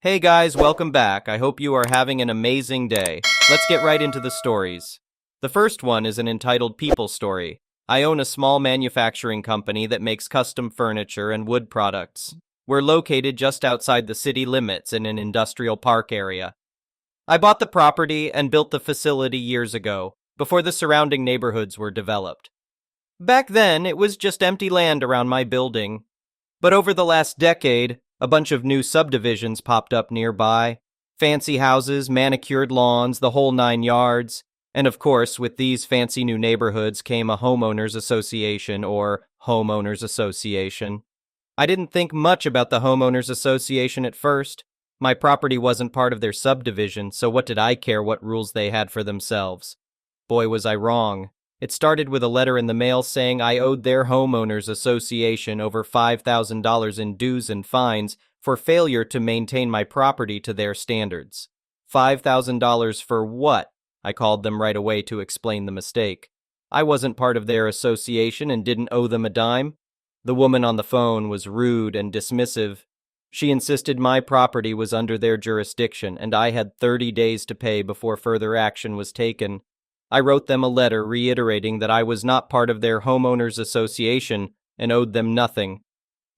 Hey guys, welcome back. I hope you are having an amazing day. Let's get right into the stories. The first one is an entitled People Story. I own a small manufacturing company that makes custom furniture and wood products. We're located just outside the city limits in an industrial park area. I bought the property and built the facility years ago, before the surrounding neighborhoods were developed. Back then, it was just empty land around my building. But over the last decade, a bunch of new subdivisions popped up nearby. Fancy houses, manicured lawns, the whole 9 yards. And of course, with these fancy new neighborhoods came a homeowners association or homeowners association. I didn't think much about the homeowners association at first. My property wasn't part of their subdivision, so what did I care what rules they had for themselves? Boy, was I wrong. It started with a letter in the mail saying I owed their homeowners association over $5,000 in dues and fines for failure to maintain my property to their standards. $5,000 for what? I called them right away to explain the mistake. I wasn't part of their association and didn't owe them a dime. The woman on the phone was rude and dismissive. She insisted my property was under their jurisdiction and I had 30 days to pay before further action was taken. I wrote them a letter reiterating that I was not part of their homeowners association and owed them nothing.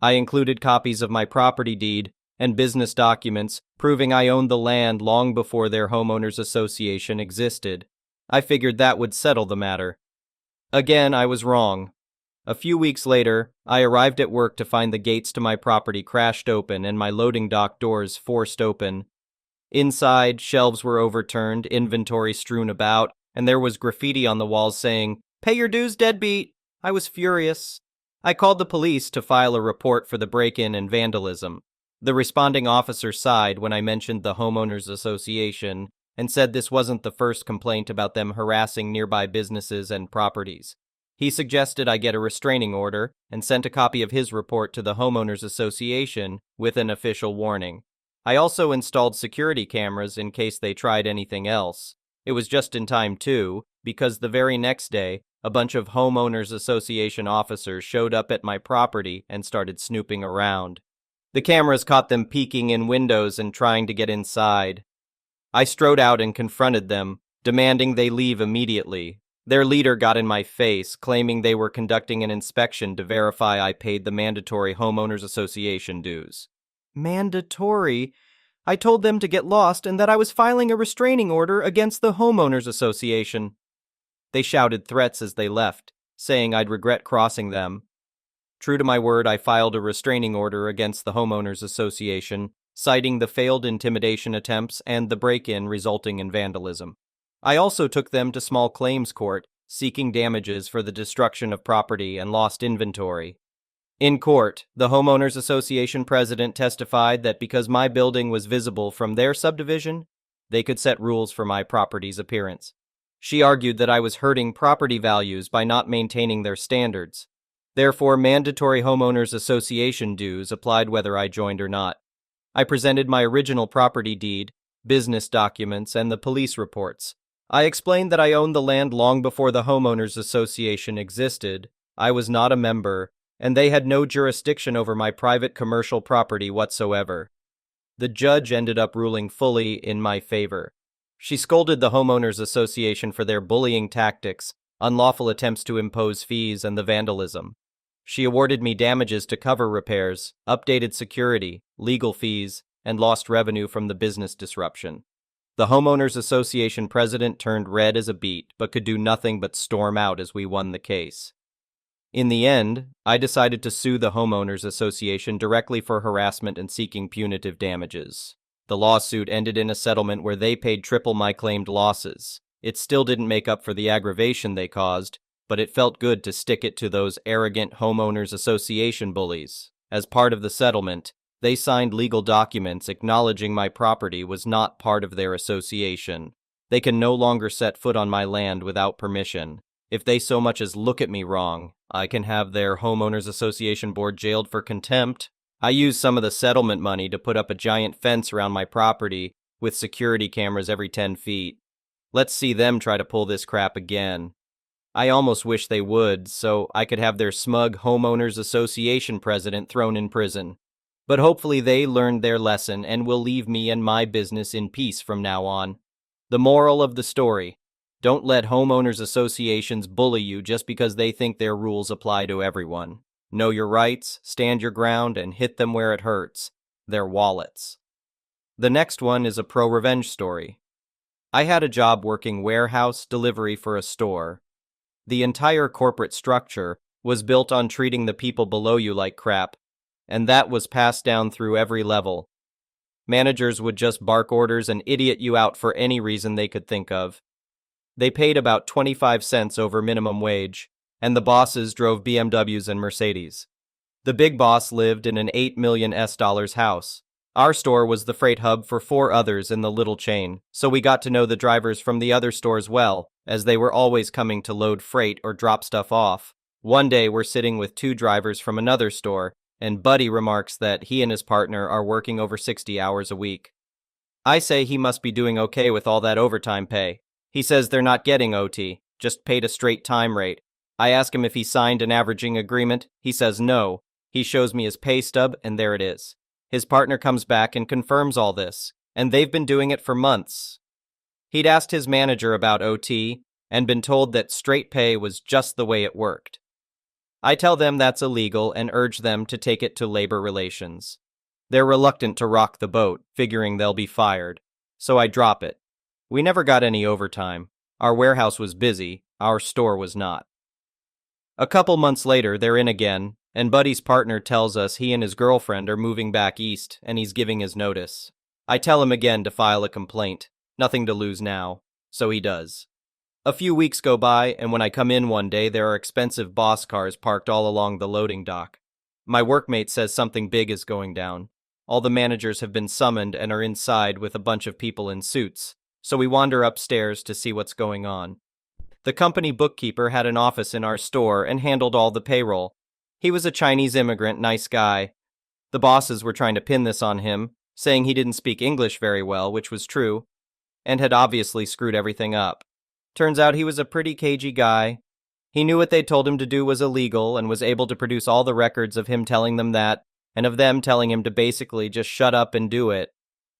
I included copies of my property deed and business documents proving I owned the land long before their homeowners association existed. I figured that would settle the matter. Again, I was wrong. A few weeks later, I arrived at work to find the gates to my property crashed open and my loading dock doors forced open. Inside, shelves were overturned, inventory strewn about, and there was graffiti on the walls saying, "Pay your dues, deadbeat." I was furious. I called the police to file a report for the break-in and vandalism. The responding officer sighed when I mentioned the homeowners association and said this wasn't the first complaint about them harassing nearby businesses and properties. He suggested I get a restraining order and sent a copy of his report to the homeowners association with an official warning. I also installed security cameras in case they tried anything else. It was just in time, too, because the very next day, a bunch of homeowners association officers showed up at my property and started snooping around. The cameras caught them peeking in windows and trying to get inside. I strode out and confronted them, demanding they leave immediately. Their leader got in my face, claiming they were conducting an inspection to verify I paid the mandatory homeowners association dues. Mandatory? I told them to get lost and that I was filing a restraining order against the homeowners association. They shouted threats as they left, saying I'd regret crossing them. True to my word, I filed a restraining order against the homeowners association, citing the failed intimidation attempts and the break-in resulting in vandalism. I also took them to small claims court, seeking damages for the destruction of property and lost inventory. In court, the homeowners association president testified that because my building was visible from their subdivision, they could set rules for my property's appearance. She argued that I was hurting property values by not maintaining their standards. Therefore, mandatory homeowners association dues applied whether I joined or not. I presented my original property deed, business documents, and the police reports. I explained that I owned the land long before the homeowners association existed. I was not a member, and they had no jurisdiction over my private commercial property whatsoever. The judge ended up ruling fully in my favor. She scolded the homeowners association for their bullying tactics, unlawful attempts to impose fees, and the vandalism. She awarded me damages to cover repairs, updated security, legal fees, and lost revenue from the business disruption. The homeowners association president turned red as a beet, but could do nothing but storm out as we won the case. In the end, I decided to sue the homeowners association directly for harassment and seeking punitive damages. The lawsuit ended in a settlement where they paid triple my claimed losses. It still didn't make up for the aggravation they caused, but it felt good to stick it to those arrogant homeowners association bullies. As part of the settlement, they signed legal documents acknowledging my property was not part of their association. They can no longer set foot on my land without permission. If they so much as look at me wrong, I can have their homeowners association board jailed for contempt. I used some of the settlement money to put up a giant fence around my property with security cameras every 10 feet. Let's see them try to pull this crap again. I almost wish they would, so I could have their smug homeowners association president thrown in prison. But hopefully they learned their lesson and will leave me and my business in peace from now on. The moral of the story: don't let homeowners associations bully you just because they think their rules apply to everyone. Know your rights, stand your ground, and hit them where it hurts: their wallets. The next one is a pro-revenge story. I had a job working warehouse delivery for a store. The entire corporate structure was built on treating the people below you like crap, and that was passed down through every level. Managers would just bark orders and idiot you out for any reason they could think of. They paid about 25 cents over minimum wage, and the bosses drove BMWs and Mercedes. The big boss lived in an $8 million house. Our store was the freight hub for 4 others in the little chain, so we got to know the drivers from the other stores well, as they were always coming to load freight or drop stuff off. One day we're sitting with 2 drivers from another store, and Buddy remarks that he and his partner are working over 60 hours a week. I say he must be doing okay with all that overtime pay. He says they're not getting OT, just paid a straight time rate. I ask him if he signed an averaging agreement. He says no. He shows me his pay stub, and there it is. His partner comes back and confirms all this, and they've been doing it for months. He'd asked his manager about OT and been told that straight pay was just the way it worked. I tell them that's illegal and urge them to take it to labor relations. They're reluctant to rock the boat, figuring they'll be fired, so I drop it. We never got any overtime. Our warehouse was busy, our store was not. A couple months later, they're in again, and Buddy's partner tells us he and his girlfriend are moving back east, and he's giving his notice. I tell him again to file a complaint. Nothing to lose now. So he does. A few weeks go by, and when I come in one day, there are expensive boss cars parked all along the loading dock. My workmate says something big is going down. All the managers have been summoned and are inside with a bunch of people in suits, so we wander upstairs to see what's going on. The company bookkeeper had an office in our store and handled all the payroll. He was a Chinese immigrant, nice guy. The bosses were trying to pin this on him, saying he didn't speak English very well, which was true, and had obviously screwed everything up. Turns out he was a pretty cagey guy. He knew what they told him to do was illegal and was able to produce all the records of him telling them that, and of them telling him to basically just shut up and do it.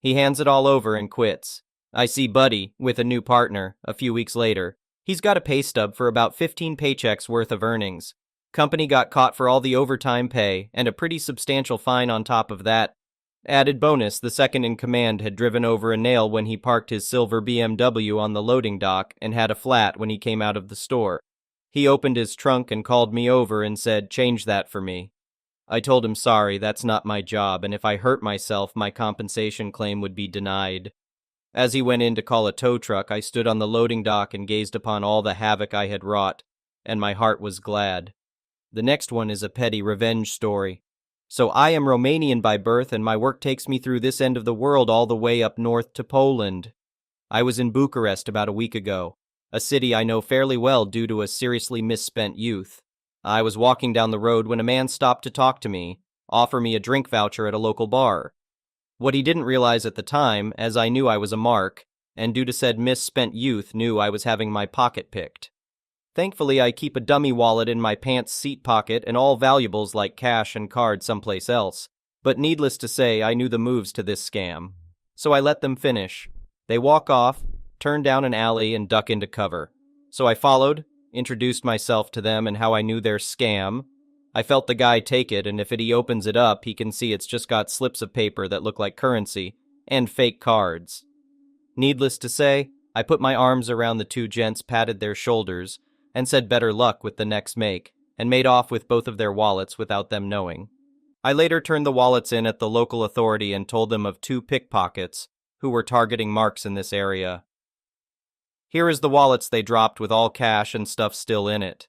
He hands it all over and quits. I see Buddy, with a new partner, a few weeks later. He's got a pay stub for about 15 paychecks worth of earnings. Company got caught for all the overtime pay, and a pretty substantial fine on top of that. Added bonus, the second in command had driven over a nail when he parked his silver BMW on the loading dock and had a flat when he came out of the store. He opened his trunk and called me over and said, "Change that for me." I told him sorry, that's not my job, and if I hurt myself, my compensation claim would be denied. As he went in to call a tow truck, I stood on the loading dock and gazed upon all the havoc I had wrought, and my heart was glad. The next one is a petty revenge story. So I am Romanian by birth, and my work takes me through this end of the world all the way up north to Poland. I was in Bucharest about a week ago, a city I know fairly well due to a seriously misspent youth. I was walking down the road when a man stopped to talk to me, offer me a drink voucher at a local bar. What he didn't realize at the time, as I knew I was a mark, and due to said misspent youth knew I was having my pocket picked. Thankfully, I keep a dummy wallet in my pants seat pocket and all valuables like cash and cards someplace else. But needless to say, I knew the moves to this scam. So I let them finish. They walk off, turn down an alley, and duck into cover. So I followed, introduced myself to them and how I knew their scam. I felt the guy take it, and if he opens it up, he can see it's just got slips of paper that look like currency, and fake cards. Needless to say, I put my arms around the 2 gents, patted their shoulders, and said better luck with the next make, and made off with both of their wallets without them knowing. I later turned the wallets in at the local authority and told them of 2 pickpockets who were targeting marks in this area. Here is the wallets they dropped with all cash and stuff still in it.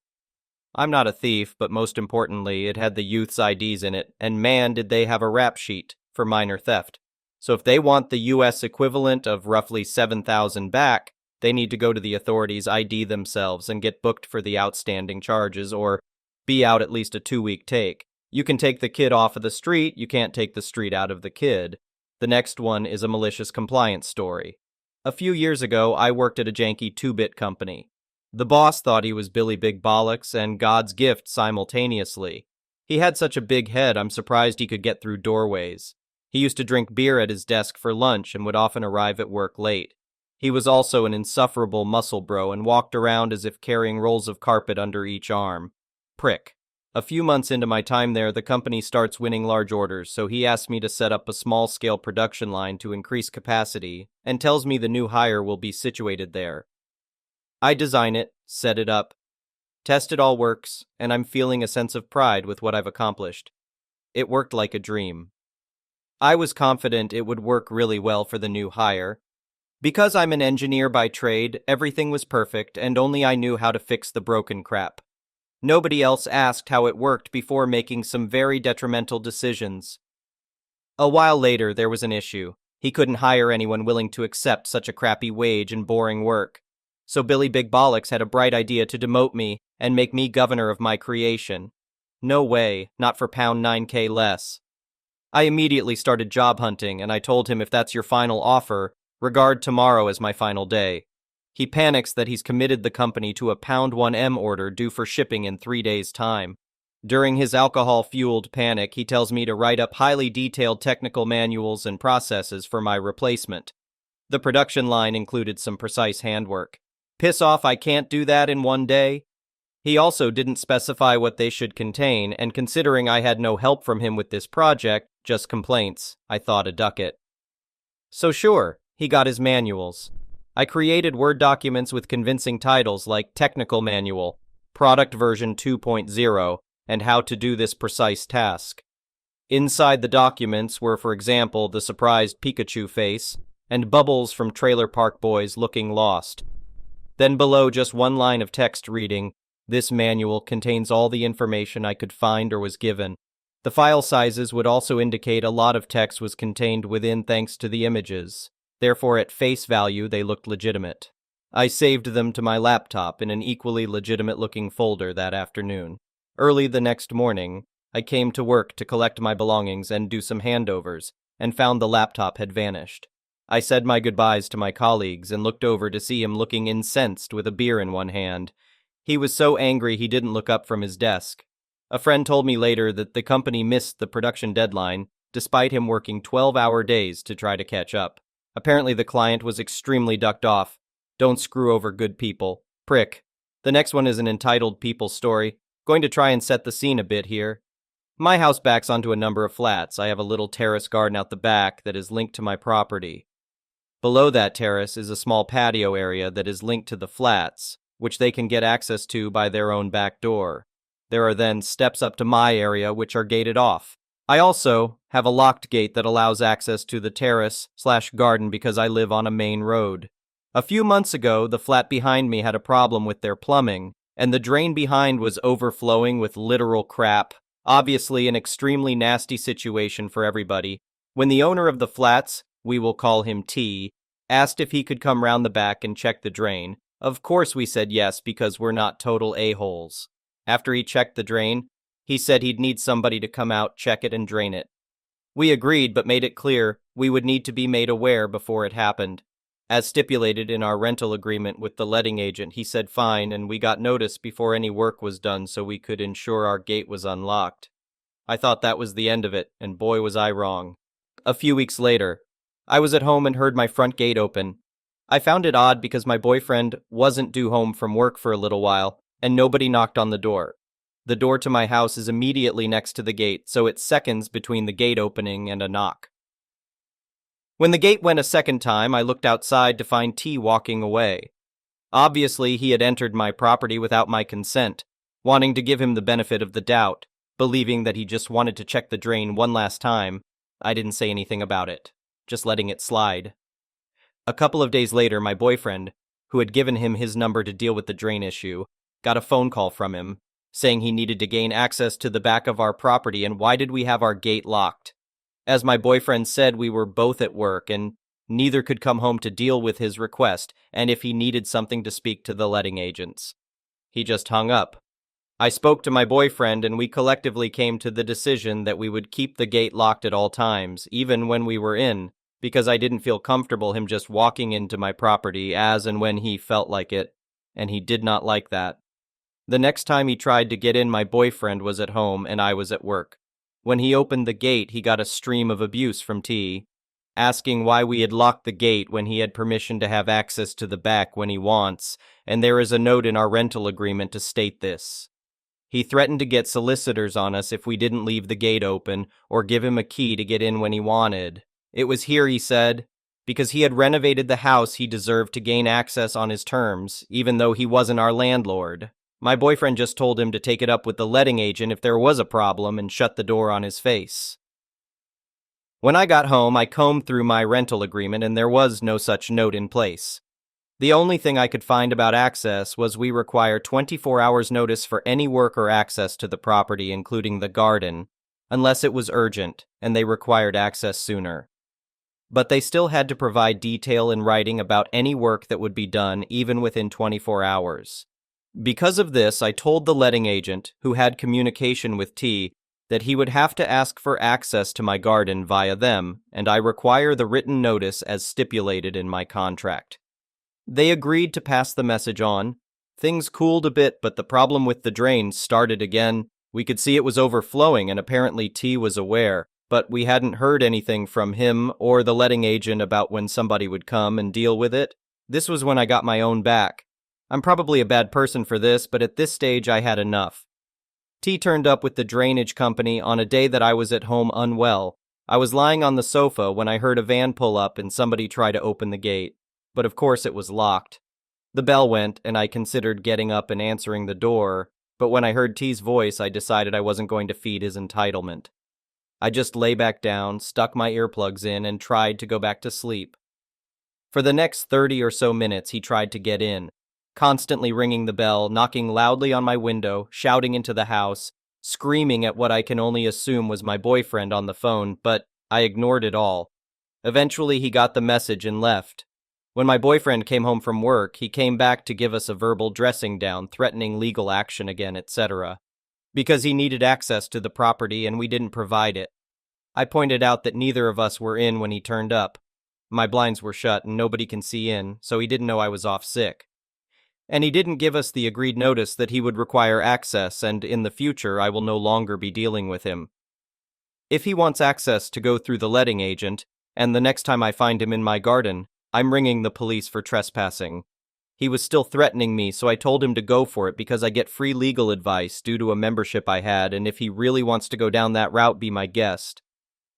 I'm not a thief, but most importantly, it had the youth's IDs in it, and man did they have a rap sheet for minor theft. So if they want the US equivalent of roughly 7,000 back, they need to go to the authorities, ID themselves, and get booked for the outstanding charges, or be out at least a 2-week take. You can take the kid off of the street, you can't take the street out of the kid. The next one is a malicious compliance story. A few years ago, I worked at a janky 2-bit company. The boss thought he was Billy Big Bollocks and God's gift simultaneously. He had such a big head, I'm surprised he could get through doorways. He used to drink beer at his desk for lunch and would often arrive at work late. He was also an insufferable muscle bro and walked around as if carrying rolls of carpet under each arm. Prick. A few months into my time there, the company starts winning large orders, so he asked me to set up a small-scale production line to increase capacity and tells me the new hire will be situated there. I design it, set it up, test it all works, and I'm feeling a sense of pride with what I've accomplished. It worked like a dream. I was confident it would work really well for the new hire. Because I'm an engineer by trade, everything was perfect and only I knew how to fix the broken crap. Nobody else asked how it worked before making some very detrimental decisions. A while later, there was an issue. He couldn't hire anyone willing to accept such a crappy wage and boring work. So Billy Big Bollocks had a bright idea to demote me and make me governor of my creation. No way, not for pound 9K less. I immediately started job hunting, and I told him if that's your final offer, regard tomorrow as my final day. He panics that he's committed the company to a pound 1M order due for shipping in 3 days' time. During his alcohol-fueled panic, he tells me to write up highly detailed technical manuals and processes for my replacement. The production line included some precise handwork. Piss off, I can't do that in 1 day. He also didn't specify what they should contain, and considering I had no help from him with this project, just complaints, I thought a ducat. So sure, he got his manuals. I created Word documents with convincing titles like Technical Manual, Product Version 2.0, and How to Do This Precise Task. Inside the documents were, for example, the surprised Pikachu face, and Bubbles from Trailer Park Boys looking lost. Then below just one line of text reading, "This manual contains all the information I could find or was given." The file sizes would also indicate a lot of text was contained within thanks to the images. Therefore, at face value, they looked legitimate. I saved them to my laptop in an equally legitimate-looking folder that afternoon. Early the next morning, I came to work to collect my belongings and do some handovers, and found the laptop had vanished. I said my goodbyes to my colleagues and looked over to see him looking incensed with a beer in one hand. He was so angry he didn't look up from his desk. A friend told me later that the company missed the production deadline, despite him working 12-hour days to try to catch up. Apparently the client was extremely ducked off. Don't screw over good people. Prick. The next one is an entitled people story. Going to try and set the scene a bit here. My house backs onto a number of flats. I have a little terrace garden out the back that is linked to my property. Below that terrace is a small patio area that is linked to the flats, which they can get access to by their own back door. There are then steps up to my area which are gated off. I also have a locked gate that allows access to the terrace/garden because I live on a main road. A few months ago, the flat behind me had a problem with their plumbing, and the drain behind was overflowing with literal crap. Obviously an extremely nasty situation for everybody. When the owner of the flats, we will call him T, asked if he could come round the back and check the drain, of course we said yes because we're not total a-holes. After he checked the drain, he said he'd need somebody to come out, check it, and drain it. We agreed, but made it clear we would need to be made aware before it happened. As stipulated in our rental agreement with the letting agent, he said fine, and we got notice before any work was done so we could ensure our gate was unlocked. I thought that was the end of it, and boy was I wrong. A few weeks later, I was at home and heard my front gate open. I found it odd because my boyfriend wasn't due home from work for a little while, and nobody knocked on the door. The door to my house is immediately next to the gate, so it's seconds between the gate opening and a knock. When the gate went a second time, I looked outside to find T walking away. Obviously, he had entered my property without my consent, wanting to give him the benefit of the doubt, believing that he just wanted to check the drain one last time. I didn't say anything about it, just letting it slide. A couple of days later, my boyfriend, who had given him his number to deal with the drain issue, got a phone call from him, saying he needed to gain access to the back of our property and why did we have our gate locked. As my boyfriend said, we were both at work and neither could come home to deal with his request and if he needed something to speak to the letting agents. He just hung up. I spoke to my boyfriend and we collectively came to the decision that we would keep the gate locked at all times, even when we were in, because I didn't feel comfortable him just walking into my property as and when he felt like it, and he did not like that. The next time he tried to get in, my boyfriend was at home and I was at work. When he opened the gate, he got a stream of abuse from T, asking why we had locked the gate when he had permission to have access to the back when he wants, and there is a note in our rental agreement to state this. He threatened to get solicitors on us if we didn't leave the gate open or give him a key to get in when he wanted. It was here, he said, because he had renovated the house, he deserved to gain access on his terms, even though he wasn't our landlord. My boyfriend just told him to take it up with the letting agent if there was a problem and shut the door on his face. When I got home, I combed through my rental agreement and there was no such note in place. The only thing I could find about access was we require 24 hours notice for any work or access to the property, including the garden, unless it was urgent and they required access sooner. But they still had to provide detail in writing about any work that would be done even within 24 hours. Because of this, I told the letting agent, who had communication with T, that he would have to ask for access to my garden via them, and I require the written notice as stipulated in my contract. They agreed to pass the message on. Things cooled a bit, but the problem with the drain started again. We could see it was overflowing, and apparently T was aware, but we hadn't heard anything from him or the letting agent about when somebody would come and deal with it. This was when I got my own back. I'm probably a bad person for this, but at this stage I had enough. T turned up with the drainage company on a day that I was at home unwell. I was lying on the sofa when I heard a van pull up and somebody try to open the gate, but of course it was locked. The bell went and I considered getting up and answering the door, but when I heard T's voice I decided I wasn't going to feed his entitlement. I just lay back down, stuck my earplugs in, and tried to go back to sleep. For the next 30 or so minutes he tried to get in, constantly ringing the bell, knocking loudly on my window, shouting into the house, screaming at what I can only assume was my boyfriend on the phone, but I ignored it all. Eventually he got the message and left. When my boyfriend came home from work, he came back to give us a verbal dressing down, threatening legal action again, etc., because he needed access to the property and we didn't provide it. I pointed out that neither of us were in when he turned up. My blinds were shut and nobody can see in, so he didn't know I was off sick. And he didn't give us the agreed notice that he would require access, and in the future I will no longer be dealing with him. If he wants access to go through the letting agent, and the next time I find him in my garden, I'm ringing the police for trespassing. He was still threatening me, so I told him to go for it because I get free legal advice due to a membership I had, and if he really wants to go down that route, be my guest.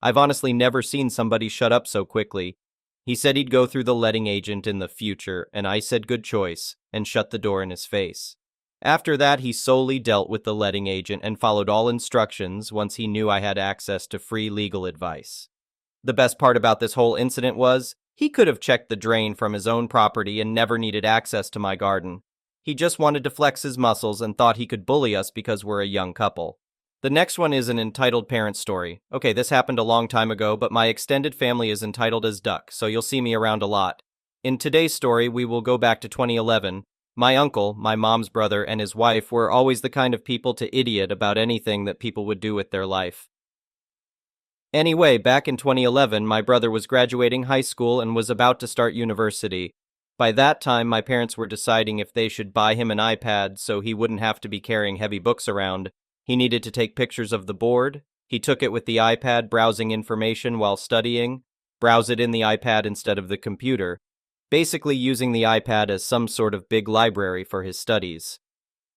I've honestly never seen somebody shut up so quickly. He said he'd go through the letting agent in the future, and I said good choice, and shut the door in his face. After that, he solely dealt with the letting agent and followed all instructions once he knew I had access to free legal advice. The best part about this whole incident was, he could have checked the drain from his own property and never needed access to my garden. He just wanted to flex his muscles and thought he could bully us because we're a young couple. The next one is an entitled parent story. Okay, this happened a long time ago, but my extended family is entitled as Duck, so you'll see me around a lot. In today's story, we will go back to 2011. My uncle, my mom's brother, and his wife were always the kind of people to idiot about anything that people would do with their life. Anyway, back in 2011, my brother was graduating high school and was about to start university. By that time, my parents were deciding if they should buy him an iPad so he wouldn't have to be carrying heavy books around. He needed to take pictures of the board. He took it with the iPad, browsing information while studying, browse it in the iPad instead of the computer, basically using the iPad as some sort of big library for his studies.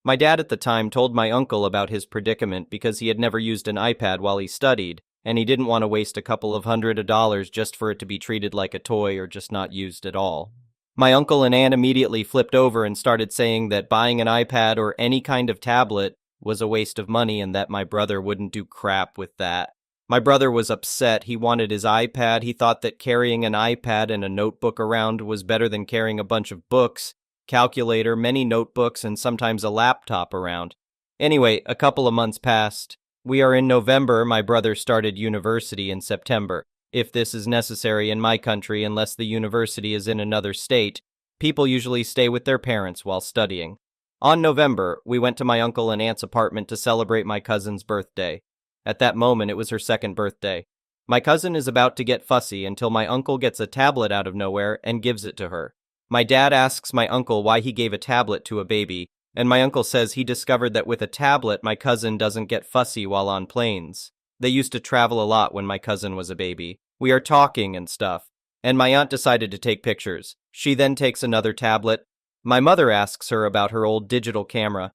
My dad at the time told my uncle about his predicament because he had never used an iPad while he studied, and he didn't want to waste a couple of $100 just for it to be treated like a toy or just not used at all. My uncle and aunt immediately flipped over and started saying that buying an iPad or any kind of tablet was a waste of money and that my brother wouldn't do crap with that. My brother was upset. He wanted his iPad. He thought that carrying an iPad and a notebook around was better than carrying a bunch of books, calculator, many notebooks, and sometimes a laptop around. Anyway, a couple of months passed. We are in November. My brother started university in September. If this is necessary in my country, unless the university is in another state, people usually stay with their parents while studying. On November, we went to my uncle and aunt's apartment to celebrate my cousin's birthday. At that moment, it was her second birthday. My cousin is about to get fussy until my uncle gets a tablet out of nowhere and gives it to her. My dad asks my uncle why he gave a tablet to a baby, And my uncle says he discovered that with a tablet, my cousin doesn't get fussy while on planes. They used to travel a lot when my cousin was a baby. We are talking and stuff. And my aunt decided to take pictures. She then takes another tablet. My mother asks her about her old digital camera.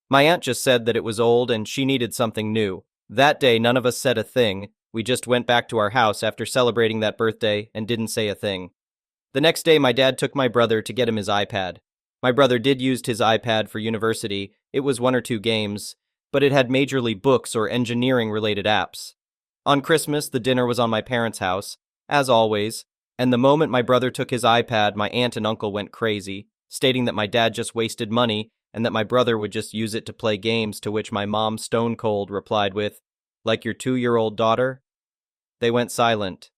My aunt just said that it was old and she needed something new. That day, none of us said a thing. We just went back to our house after celebrating that birthday and didn't say a thing. The next day, my dad took my brother to get him his iPad. My brother did use his iPad for university. It was 1 or 2 games, but it had majorly books or engineering-related apps. On Christmas, the dinner was on my parents' house, as always, and the moment my brother took his iPad, my aunt and uncle went crazy, stating that my dad just wasted money and that my brother would just use it to play games, to which my mom, stone cold, replied with, "Like your 2-year-old daughter?" They went silent.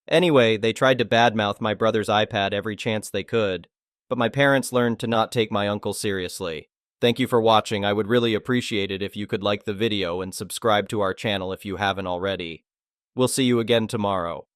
Anyway, they tried to badmouth my brother's iPad every chance they could, but my parents learned to not take my uncle seriously. Thank you for watching. I would really appreciate it if you could like the video and subscribe to our channel if you haven't already. We'll see you again tomorrow.